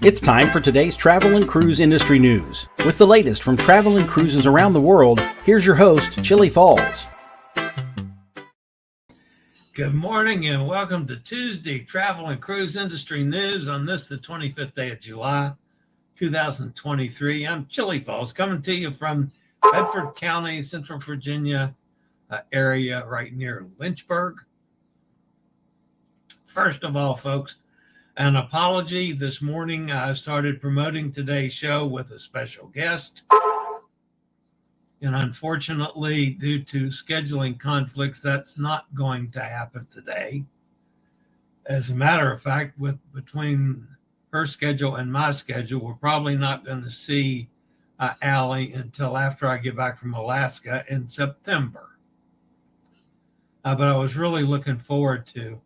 It's time for today's travel and cruise industry news. With the latest from travel and cruises around the world, here's your host, Chillie Falls. Good morning and welcome to Tuesday Travel and Cruise Industry News on this, the 25th day of July, 2023. I'm Chillie Falls coming to you from Bedford County, Central Virginia area right near Lynchburg. First of all, folks, an apology. This morning I started promoting today's show with a special guest. And unfortunately, due to scheduling conflicts, that's not going to happen today. As a matter of fact, between her schedule and my schedule, we're probably not going to see Allie until after I get back from Alaska in September. But I was really looking forward to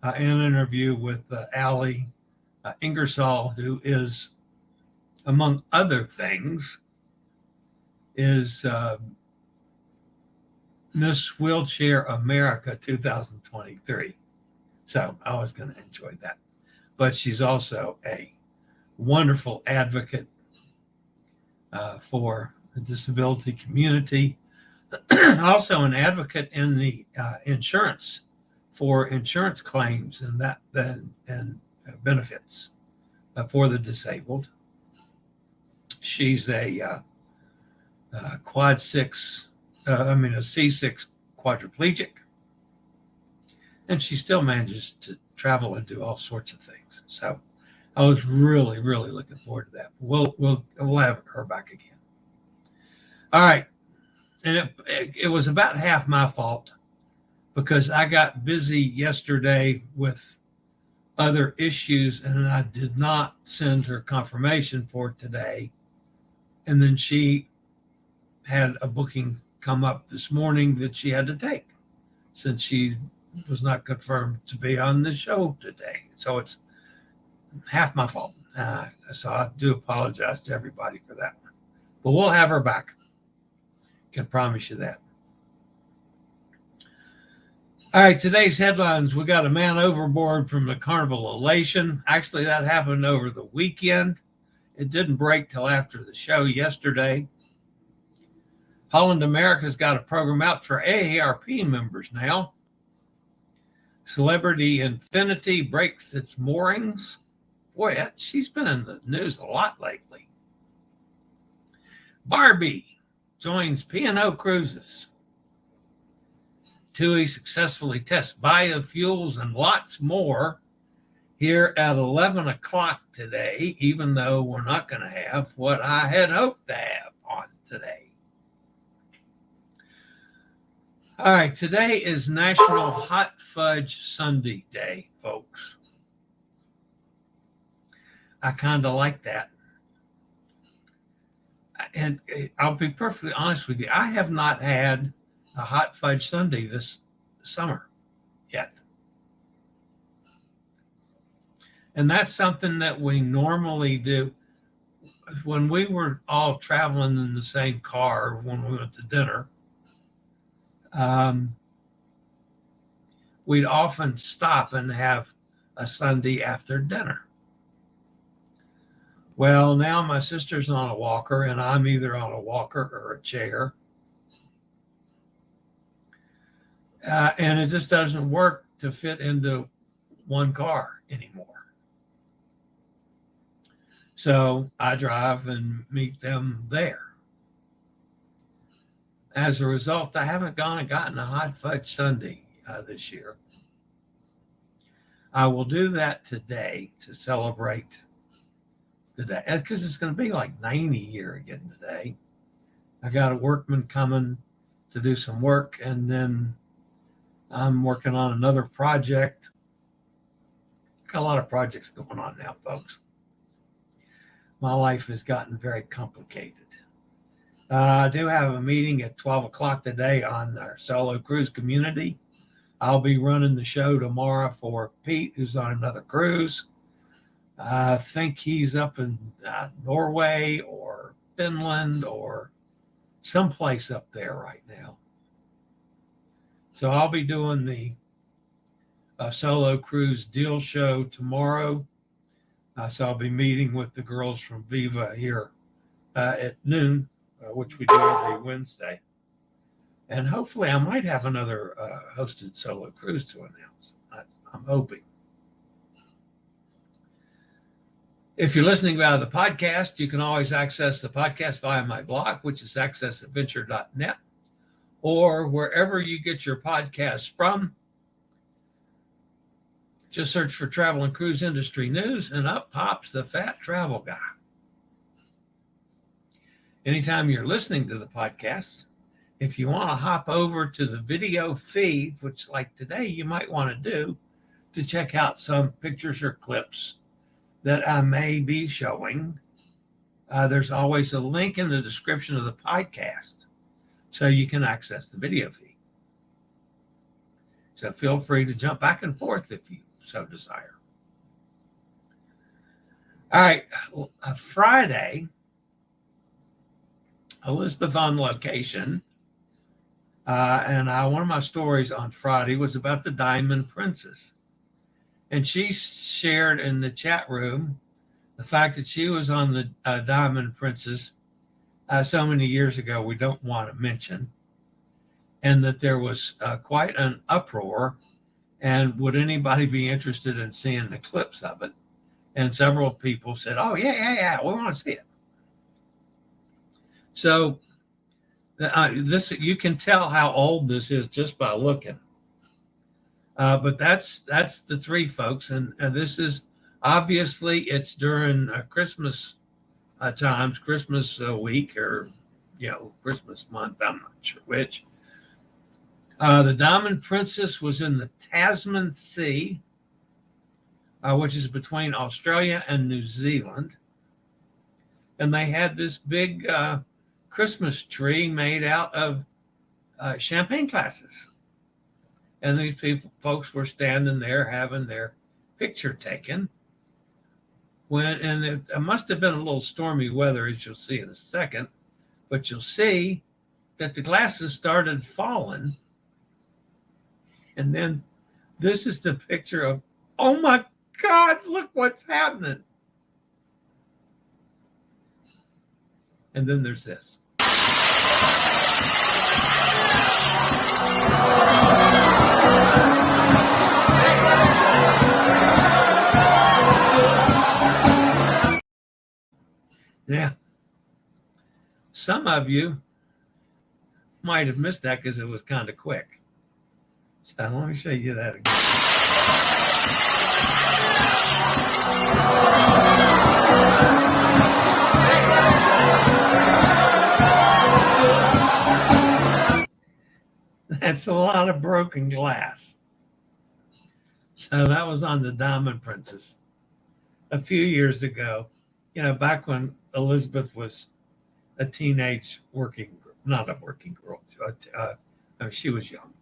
an interview with Allie Ingersoll, who is, among other things, is Miss Wheelchair America 2023. So I was going to enjoy that. But she's also a wonderful advocate for the disability community. Also an advocate in the insurance for insurance claims and benefits for the disabled. She's a C6 quadriplegic, and she still manages to travel and do all sorts of things. So I was really looking forward to that. We'll have her back again. All right, and it was about half my fault because I got busy yesterday with other issues, and I did not send her confirmation for today. And then she had a booking come up this morning that she had to take since she was not confirmed to be on the show today. So it's half my fault. So I do apologize to everybody for that one. But we'll have her back. Can promise you that. All right, today's headlines. We got a man overboard from the Carnival Elation. Actually, that happened over the weekend. It didn't break till after the show yesterday. Holland America's got a program out for AARP members now. Celebrity Infinity breaks its moorings. Boy, she's been in the news a lot lately. Barbie joins P&O Cruises. TUI successfully tests biofuels and lots more here at 11 o'clock today, even though we're not going to have what I had hoped to have on today. All right, today is National Hot Fudge Sundae Day, folks. I kind of like that. And I'll be perfectly honest with you, I have not had a hot fudge sundae this summer yet. And that's something that we normally do. When we were all traveling in the same car when we went to dinner, we'd often stop and have a sundae after dinner. Well, now my sister's on a walker and I'm either on a walker or a chair. And it just doesn't work to fit into one car anymore. So I drive and meet them there. As a result, I haven't gone and gotten a hot fudge sundae this year. I will do that today to celebrate the day, because it's going to be like 90 here again today. I got a workman coming to do some work, and then I'm working on another project. Got a lot of projects going on now, folks. My life has gotten very complicated. I do have a meeting at 12 o'clock today on our solo cruise community. I'll be running the show tomorrow for Pete, who's on another cruise. I think he's up in Norway or Finland or someplace up there right now. So I'll be doing the solo cruise deal show tomorrow. So I'll be meeting with the girls from Viva here at noon, which we do every Wednesday. And hopefully I might have another hosted solo cruise to announce. I'm hoping. If you're listening via the podcast, you can always access the podcast via my blog, which is accessadventure.net, or wherever you get your podcasts from. Just search for Travel and Cruise Industry News, and up pops the Fat Travel Guy. Anytime you're listening to the podcasts, if you want to hop over to the video feed, which like today you might want to do, to check out some pictures or clips that I may be showing, there's always a link in the description of the podcast so you can access the video feed. So feel free to jump back and forth if you so desire. All right, Friday, Elizabeth on location. And one of my stories on Friday was about the Diamond Princess. And she shared in the chat room the fact that she was on the Diamond Princess so many years ago we don't want to mention, and that there was quite an uproar, and would anybody be interested in seeing the clips of it? And several people said, oh, yeah, we want to see it. So this, you can tell how old this is just by looking. But that's the three folks, and this is obviously it's during Christmas times, Christmas week, or Christmas month. I'm not sure which. The Diamond Princess was in the Tasman Sea, which is between Australia and New Zealand, and they had this big Christmas tree made out of champagne glasses. And these folks were standing there having their picture taken. And it must have been a little stormy weather, as you'll see in a second. But you'll see that the glasses started falling. And then this is the picture of, oh my God, look what's happening. And then there's this. Yeah. Some of you might have missed that because it was kind of quick. So let me show you that again. That's a lot of broken glass. So that was on the Diamond Princess a few years ago. Back when Elizabeth was a teenage not a working girl. She was young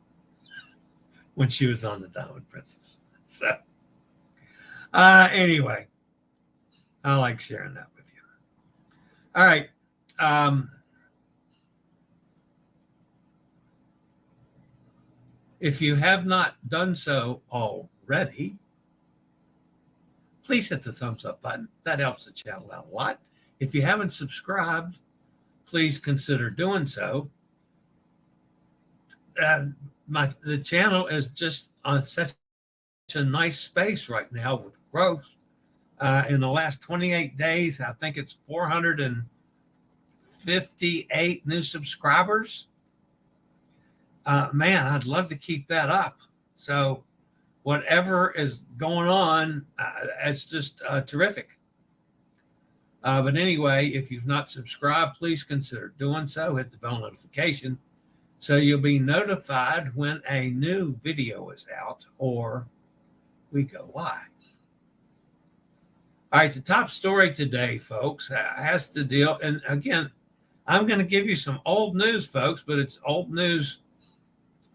when she was on the Diamond Princess. So anyway, I like sharing that with you. All right. If you have not done so already, please hit the thumbs up button. That helps the channel out a lot. If you haven't subscribed, please consider doing so. The channel is just on such a nice space right now with growth. In the last 28 days, I think it's 458 new subscribers. Man, I'd love to keep that up. So whatever is going on, it's just terrific. But anyway, if you've not subscribed, please consider doing so. Hit the bell notification so you'll be notified when a new video is out or we go live. All right, the top story today, folks, has to deal, and again, I'm going to give you some old news, folks, but it's old news,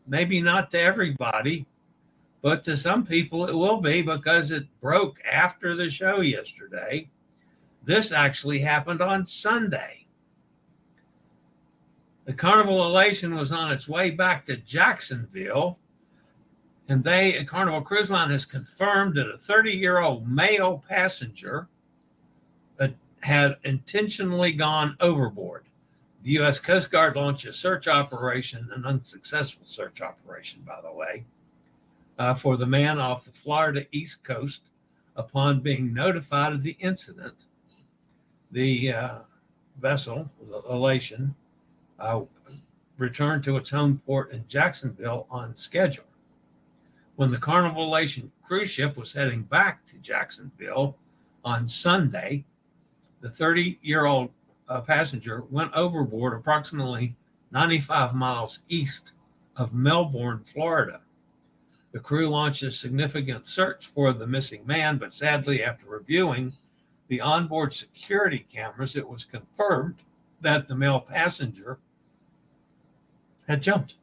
maybe not to everybody, but to some people it will be because it broke after the show yesterday. This actually happened on Sunday. The Carnival Elation was on its way back to Jacksonville And Carnival Cruise Line has confirmed that a 30-year-old male passenger had intentionally gone overboard. The U.S. Coast Guard launched a search operation, an unsuccessful search operation, by the way, for the man off the Florida East Coast. Upon being notified of the incident, the vessel, the Elation, returned to its home port in Jacksonville on schedule. When the Carnival Elation cruise ship was heading back to Jacksonville on Sunday, the 30-year-old passenger went overboard approximately 95 miles east of Melbourne, Florida. The crew launched a significant search for the missing man, but sadly, after reviewing the onboard security cameras, it was confirmed that the male passenger had jumped.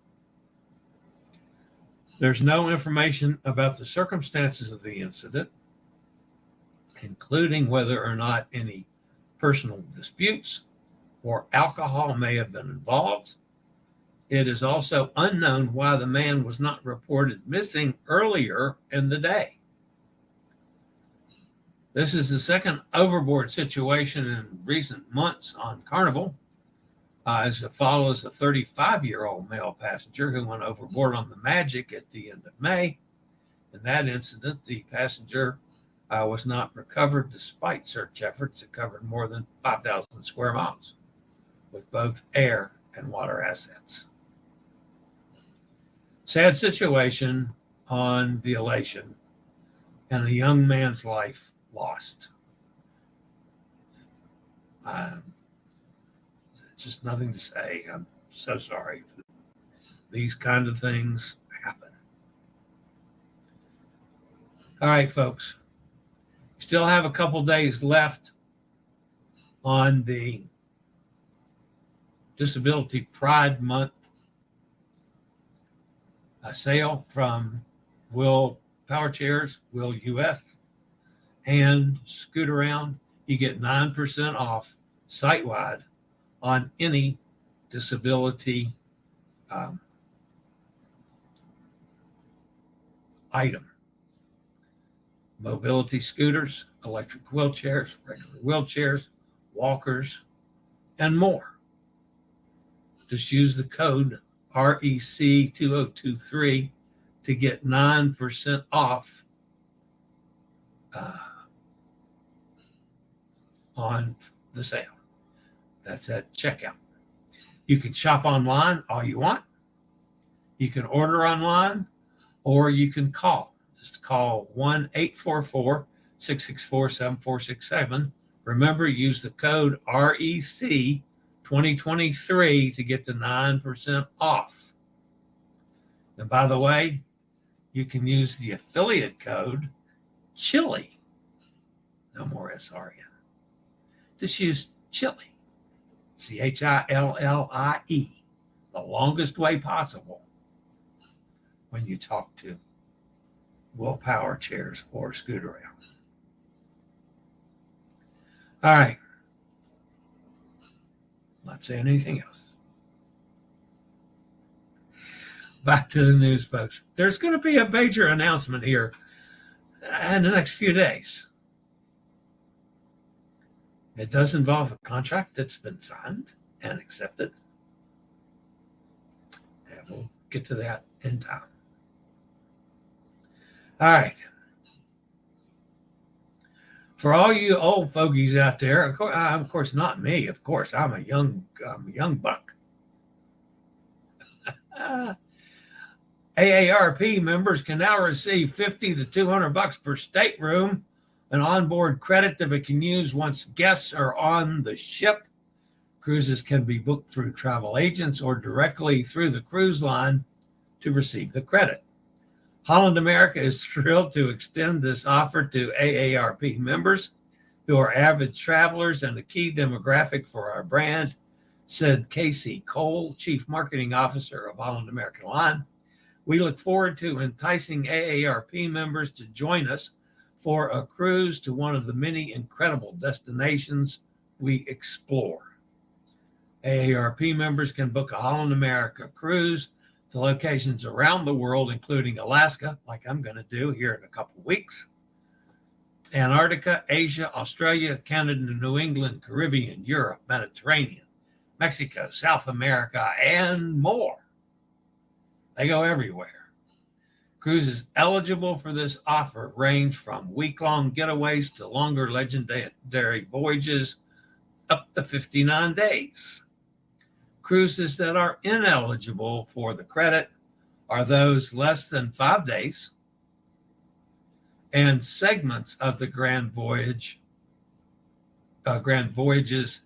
There's no information about the circumstances of the incident, including whether or not any personal disputes or alcohol may have been involved. It is also unknown why the man was not reported missing earlier in the day. This is the second overboard situation in recent months on Carnival, as it follows a 35-year-old male passenger who went overboard on the Magic at the end of May. In that incident, the passenger was not recovered despite search efforts that covered more than 5,000 square miles with both air and water assets. Sad situation on the Elation, and a young man's life lost. Just nothing to say. I'm so sorry. These kind of things happen. All right, folks. Still have a couple days left on the Disability Pride Month sale from Will Power Chairs, Will US, and Scoot Around. You get 9% off site-wide on any disability item. Mobility scooters, electric wheelchairs, regular wheelchairs, walkers, and more. Just use the code REC2023 to get 9% off on the sale. That's at checkout. You can shop online all you want. You can order online, or you can call. Just call 1-844-664-7467. Remember, use the code REC2023 to get the 9% off. And by the way, you can use the affiliate code Chillie. No more SRN. Just use Chillie. CHILLIE. The longest way possible when you talk to Will Power Chairs or Scoot Around. All right. Not saying anything else. Back to the news, folks. There's going to be a major announcement here in the next few days. It does involve a contract that's been signed and accepted. And we'll get to that in time. All right. For all you old fogies out there, of course not me. Of course, I'm a young buck. AARP members can now receive $50 to $200 per stateroom, an onboard credit that they can use once guests are on the ship. Cruises can be booked through travel agents or directly through the cruise line to receive the credit. Holland America is thrilled to extend this offer to AARP members who are avid travelers and a key demographic for our brand, said Casey Cole, Chief Marketing Officer of Holland America Line. We look forward to enticing AARP members to join us for a cruise to one of the many incredible destinations we explore. AARP members can book a Holland America cruise to locations around the world, including Alaska, like I'm going to do here in a couple of weeks, Antarctica, Asia, Australia, Canada, New England, Caribbean, Europe, Mediterranean, Mexico, South America, and more. They go everywhere. Cruises eligible for this offer range from week-long getaways to longer legendary voyages up to 59 days. Cruises that are ineligible for the credit are those less than 5 days and segments of the grand voyages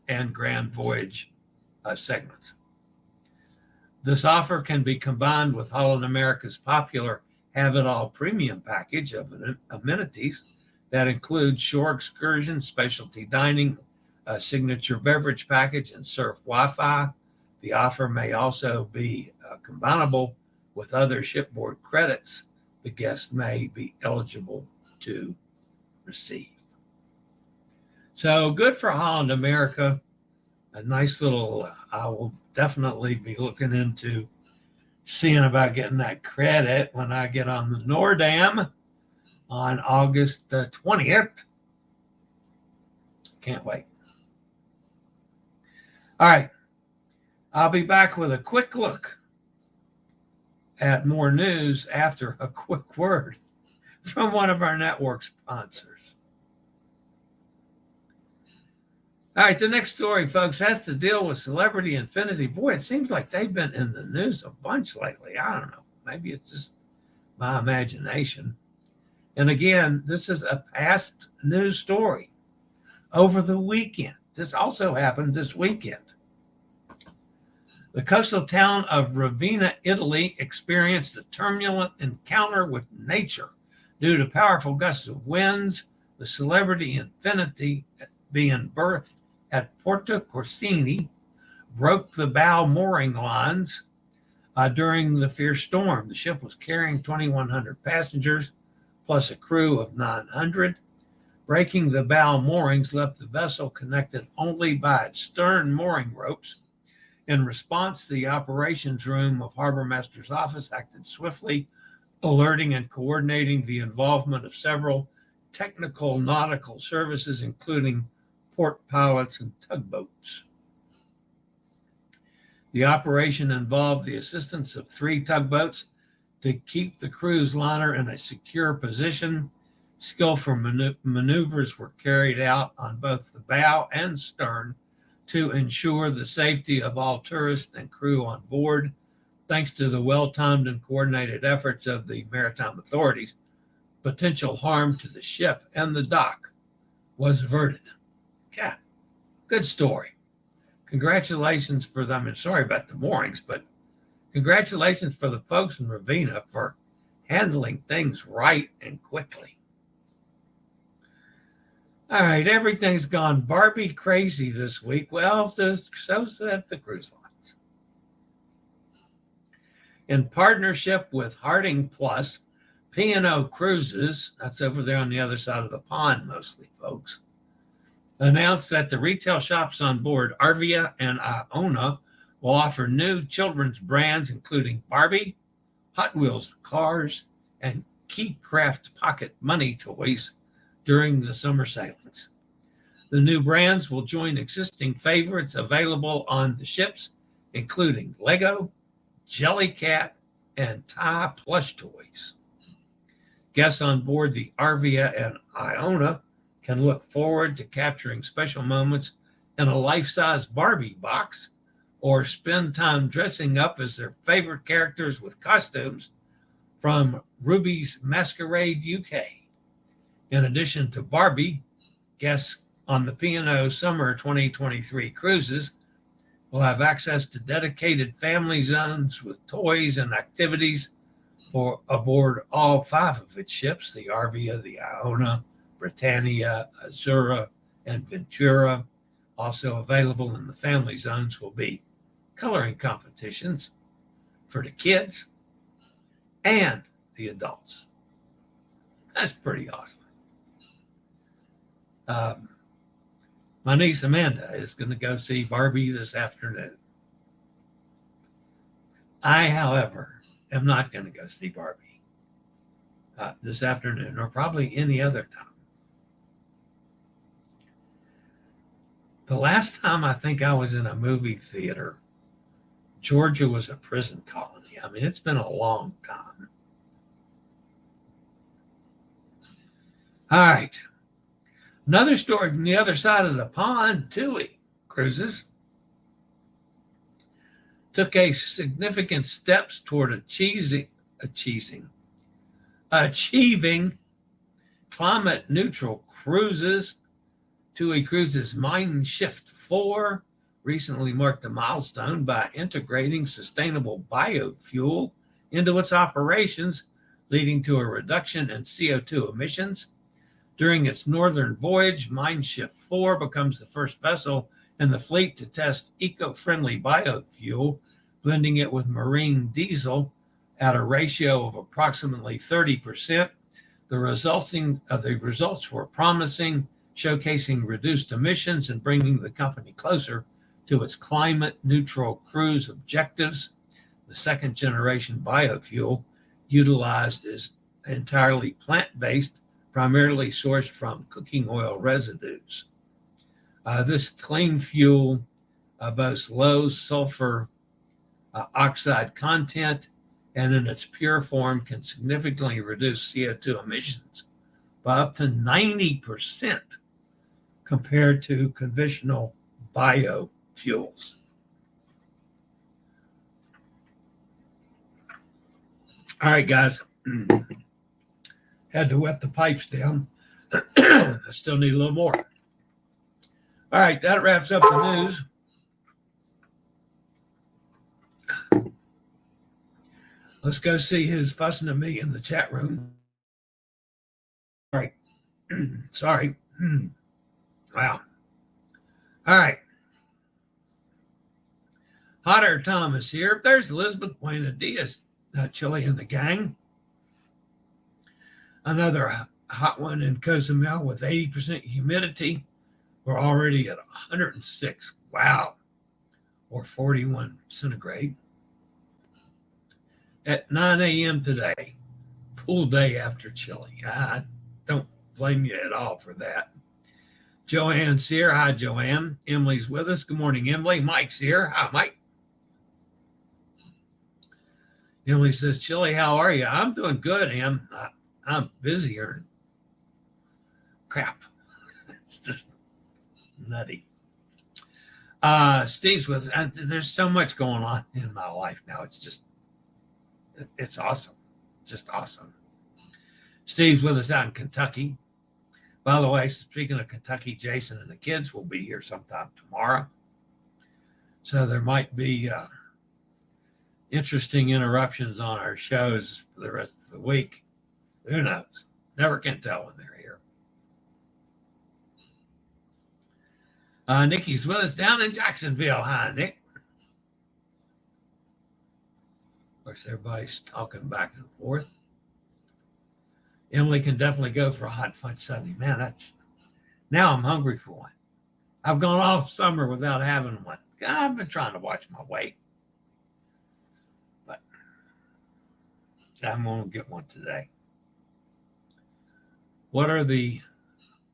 and grand voyage segments. This offer can be combined with Holland America's popular Have It All premium package of amenities that include shore excursions, specialty dining, a signature beverage package, and surf Wi-Fi. The offer may also be combinable with other shipboard credits the guest may be eligible to receive. So good for Holland America. A nice little, I will definitely be looking into seeing about getting that credit when I get on the Noordam on August the 20th. Can't wait. All right. I'll be back with a quick look at more news after a quick word from one of our network sponsors. All right, the next story, folks, has to deal with Celebrity Infinity. Boy, it seems like they've been in the news a bunch lately. I don't know. Maybe it's just my imagination. And again, this is a past news story over the weekend. This also happened this weekend. The coastal town of Ravenna, Italy, experienced a turbulent encounter with nature due to powerful gusts of winds. The Celebrity Infinity, being berthed at Porto Corsini, broke the bow mooring lines during the fierce storm. The ship was carrying 2,100 passengers plus a crew of 900. Breaking the bow moorings left the vessel connected only by its stern mooring ropes. In response, the operations room of Harbor Master's office acted swiftly, alerting and coordinating the involvement of several technical nautical services, including port pilots and tugboats. The operation involved the assistance of 3 tugboats to keep the cruise liner in a secure position. Skillful maneuvers were carried out on both the bow and stern to ensure the safety of all tourists and crew on board. Thanks to the well-timed and coordinated efforts of the maritime authorities, potential harm to the ship and the dock was averted. Yeah, good story. Congratulations for them. And sorry about the moorings, but congratulations for the folks in Ravenna for handling things right and quickly. All right, everything's gone Barbie crazy this week. Well, so said the cruise lines. In partnership with Harding Plus, P&O Cruises, that's over there on the other side of the pond mostly, folks, announced that the retail shops on board Arvia and Iona will offer new children's brands, including Barbie, Hot Wheels cars, and Keycraft pocket money toys during the summer sailings. The new brands will join existing favorites available on the ships, including Lego, Jellycat, and Ty plush toys. Guests on board the Arvia and Iona can look forward to capturing special moments in a life-size Barbie box or spend time dressing up as their favorite characters with costumes from Ruby's Masquerade UK. In addition to Barbie, guests on the P&O Summer 2023 cruises will have access to dedicated family zones with toys and activities for aboard all 5 of its ships, the Arvia, the Iona, Britannia, Azura, and Ventura. Also available in the family zones will be coloring competitions for the kids and the adults. That's pretty awesome. My niece Amanda is going to go see Barbie this afternoon. I, however, am not going to go see Barbie this afternoon or probably any other time. The last time I think I was in a movie theater, Georgia was a prison colony. I mean, it's been a long time. All right. Another story from the other side of the pond, Chillie Cruises took a significant steps toward achieving climate neutral cruises. Chillie Cruises Mind Shift 4 recently marked a milestone by integrating sustainable biofuel into its operations, leading to a reduction in CO2 emissions. During its northern voyage, Mind Shift 4 becomes the first vessel in the fleet to test eco-friendly biofuel, blending it with marine diesel at a ratio of approximately 30%. The results were promising, showcasing reduced emissions and bringing the company closer to its climate neutral cruise objectives. The second generation biofuel utilized is entirely plant-based, primarily sourced from cooking oil residues. This clean fuel boasts low sulfur oxide content, and in its pure form can significantly reduce CO2 emissions by up to 90% compared to conventional biofuels. All right, guys. Had to wet the pipes down. I still need a little more. All right, that wraps up the news. Let's go see who's fussing at me in the chat room. All right. Sorry. Wow. All right. Hot Air Thomas here. There's Elizabeth Buena Diaz, Chillie and the gang. Another hot one in Cozumel with 80% humidity. We're already at 106. Wow. Or 41 centigrade. At 9 a.m. today, pool day after Chillie. I don't blame you at all for that. Joanne's here. Hi, Joanne. Emily's with us. Good morning, Emily. Mike's here. Hi, Mike. Emily says, Chillie, how are you? I'm doing good, Em. I'm busier. Crap. It's just nutty. Steve's with us. There's so much going on in my life now. It's awesome. Just awesome. Steve's with us out in Kentucky. By the way, speaking of Kentucky, Jason and the kids will be here sometime tomorrow. So there might be interesting interruptions on our shows for the rest of the week. Who knows? Never can tell when they're here. Nikki's with us down in Jacksonville. Hi, Nick. Of course, everybody's talking back and forth. Emily can definitely go for a hot fudge sundae. Man, now I'm hungry for one. I've gone all summer without having one. I've been trying to watch my weight, but I'm going to get one today. What are the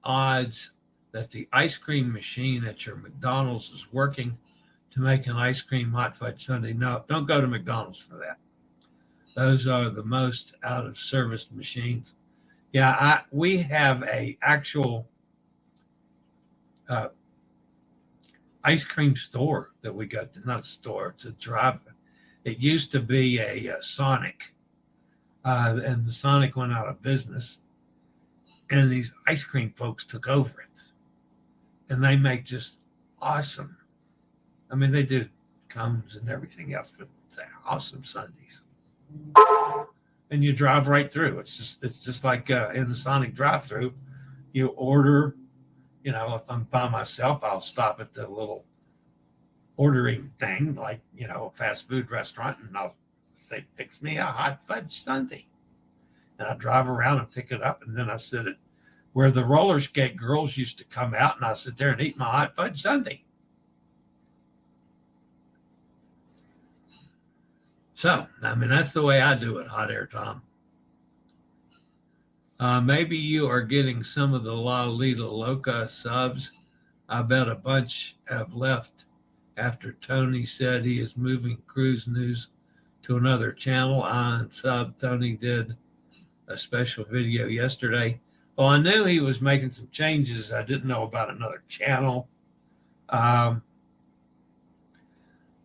odds that the ice cream machine at your McDonald's is working to make an ice cream hot fudge sundae? No, don't go to McDonald's for that. Those are the most out of service machines. Yeah, we have a actual ice cream store that we got. Not a store, it's a drive-in. It used to be a Sonic, and the Sonic went out of business, and these ice cream folks took over it, and they make just awesome. I mean, they do cones and everything else, but it's awesome sundaes. And you drive right through. It's just like in the Sonic drive-through, you order. You know, if I'm by myself, I'll stop at the little ordering thing, like, you know, a fast food restaurant, and I'll say, fix me a hot fudge sundae. And I drive around and pick it up, and then I sit at where the roller skate girls used to come out, and I sit there and eat my hot fudge sundae. So, I mean, that's the way I do it, Hot Air Tom. Maybe you are getting some of the La Lita Loca subs. I bet a bunch have left after Tony said he is moving cruise news to another channel. On sub, Tony did a special video yesterday. Well, I knew he was making some changes. I didn't know about another channel.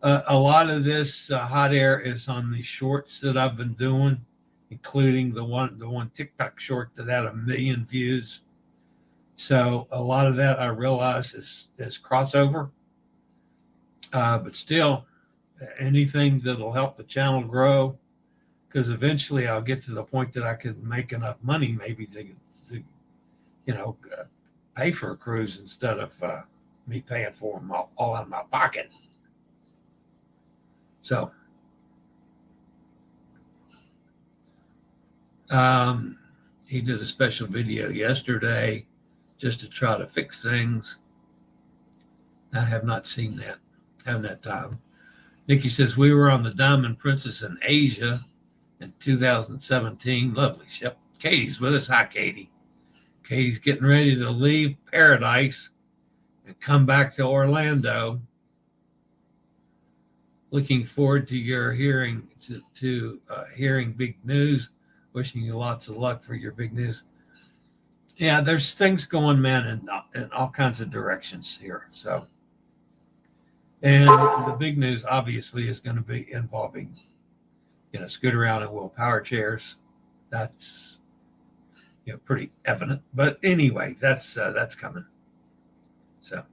A lot of this hot air is on the shorts that I've been doing, including the one TikTok short that had 1 million views. So a lot of that I realize is crossover. But still, anything that'll help the channel grow, because eventually I'll get to the point that I could make enough money maybe to pay for a cruise instead of me paying for them all out of my pocket. So he did a special video yesterday just to try to fix things. I have not seen that. Haven't had time. Nikki says, we were on the Diamond Princess in Asia in 2017. Lovely ship. Katie's with us. Hi, Katie. Katie's getting ready to leave Paradise and come back to Orlando. Looking forward to your hearing big news. Wishing you lots of luck for your big news. Yeah, there's things going, man, in all kinds of directions here. So, and the big news obviously is going to be involving, scoot around and wheel power chairs. That's pretty evident. But anyway, that's coming. So.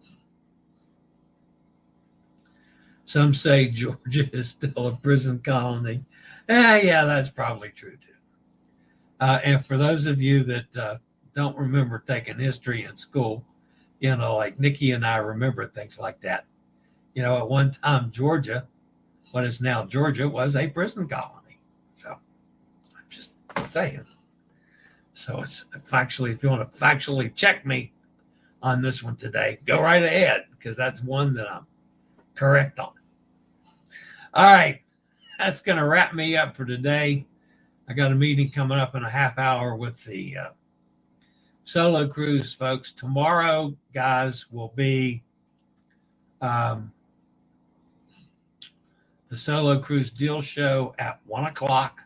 Some say Georgia is still a prison colony. Yeah, that's probably true too. And for those of you that don't remember taking history in school, like Nikki and I remember things like that. At one time, Georgia, what is now Georgia, was a prison colony. So I'm just saying. So it's factually, if you want to factually check me on this one today, go right ahead, because that's one that I'm correct on. All right, that's going to wrap me up for today. I got a meeting coming up in a half hour with the solo cruise folks. Tomorrow, guys, will be the solo cruise deal show at 1 o'clock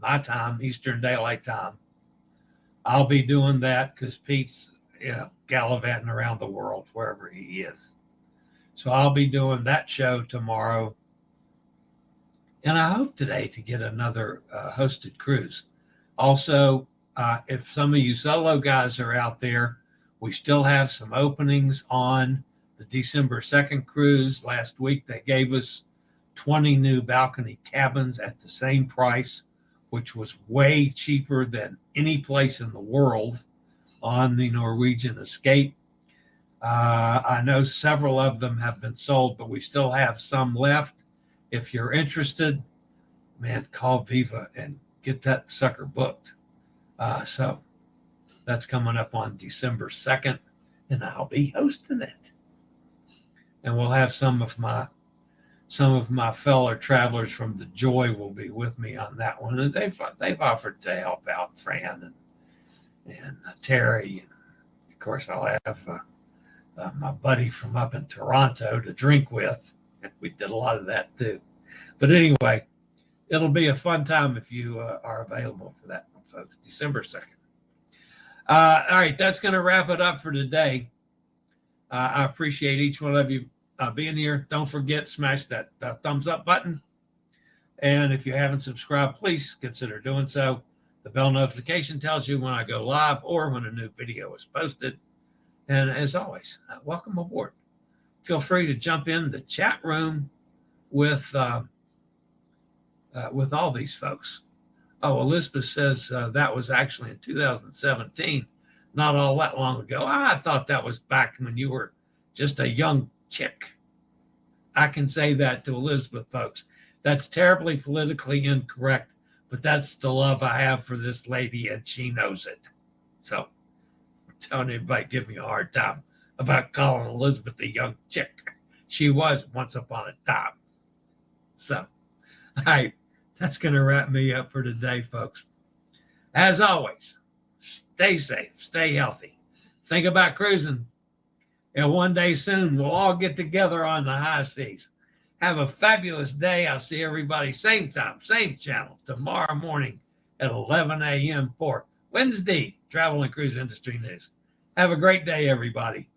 my time, Eastern Daylight Time. I'll be doing that because Pete's gallivanting around the world wherever he is. So I'll be doing that show tomorrow. And I hope today to get another hosted cruise. Also, if some of you solo guys are out there, we still have some openings on the December 2nd cruise. Last week, they gave us 20 new balcony cabins at the same price, which was way cheaper than any place in the world on the Norwegian Escape. I know several of them have been sold, but we still have some left. If you're interested, man, call Viva and get that sucker booked. So that's coming up on December 2nd, and I'll be hosting it. And we'll have some of my fellow travelers from the Joy will be with me on that one, and they've offered to help out Fran and Terry, and of course I'll have my buddy from up in Toronto to drink with. We did a lot of that too. But anyway, it'll be a fun time if you are available for that one, folks. December 2nd. All right, that's going to wrap it up for today. I appreciate each one of you being here. Don't forget, smash that thumbs up button. And if you haven't subscribed, please consider doing so. The bell notification tells you when I go live or when a new video is posted. And as always, welcome aboard. Feel free to jump in the chat room with all these folks. Oh, Elizabeth says that was actually in 2017, not all that long ago. I thought that was back when you were just a young chick. I can say that to Elizabeth, folks. That's terribly politically incorrect, but that's the love I have for this lady, and she knows it. So don't anybody give me a hard time about calling Elizabeth a young chick. She was once upon a time. So, all right. That's going to wrap me up for today, folks. As always, stay safe, stay healthy. Think about cruising. And one day soon, we'll all get together on the high seas. Have a fabulous day. I'll see everybody same time, same channel tomorrow morning at 11 a.m. for Wednesday Travel and Cruise Industry News. Have a great day, everybody.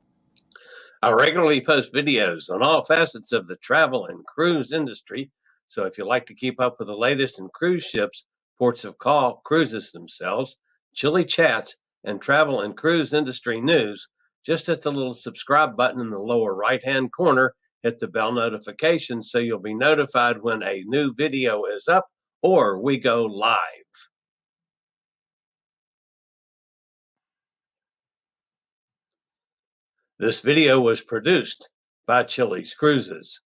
I regularly post videos on all facets of the travel and cruise industry. So if you like to keep up with the latest in cruise ships, ports of call, cruises themselves, Chillie chats, and travel and cruise industry news, just hit the little subscribe button in the lower right-hand corner. Hit the bell notification so you'll be notified when a new video is up or we go live. This video was produced by Chillie's Cruises.